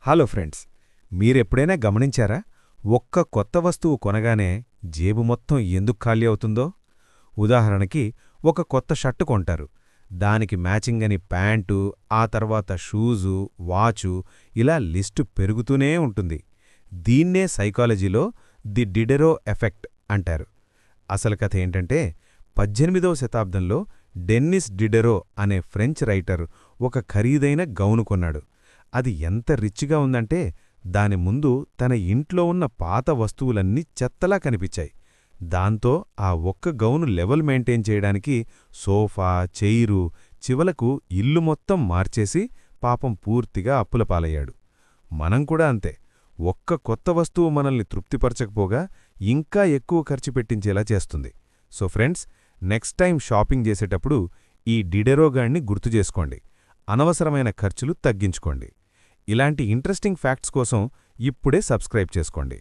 Hello friends, మీరెప్పుడైనా గమనించారా? ఒక్క కొత్త వస్తువు కొనగానే జేబు మొత్తం ఎందుకు ఖాళీ అవుతుందో? ఉదాహరణకి, ఒక కొత్త షర్టు కొంటారు. దానికి మ్యాచింగని ప్యాంటు, ఆ తర్వాత షూజు, వాచు, ఇలా లిస్టు పెరుగుతూనే ఉంటుంది. దీన్నే సైకాలజీలో ది డిడెరో ఎఫెక్ట్ అంటారు. అసలు కథ ఏంటంటే, 18వ శతాబ్దంలో డెన్నిస్ డిడెరో అనే ఫ్రెంచ్ రైటర్ ఒక ఖరీదైన గౌను కొన్నాడు. అది ఎంత రిచ్గా ఉందంటే, దాని ముందు తన ఇంట్లో ఉన్న పాత వస్తువులన్నీ చెత్తలా కనిపించాయి. దాంతో ఆ ఒక్క గౌను లెవెల్ మెయింటైన్ చేయడానికి సోఫా, చైరు, చివలకు ఇల్లు మొత్తం మార్చేసి పాపం పూర్తిగా అప్పులపాలయ్యాడు. మనం కూడా అంతే. ఒక్క కొత్త వస్తువు మనల్ని తృప్తిపరచకపోగా ఇంకా ఎక్కువ ఖర్చు పెట్టించేలా చేస్తుంది. So friends, next time shopping చేసేటప్పుడు ఈ డిడెరోగాణ్ణి గుర్తుచేసుకోండి. అనవసరమైన ఖర్చులు తగ్గించుకోండి. ఇలాంటి ఇంట్రెస్టింగ్ ఫ్యాక్ట్స్ కోసం ఇప్పుడే సబ్స్క్రైబ్ చేసుకోండి.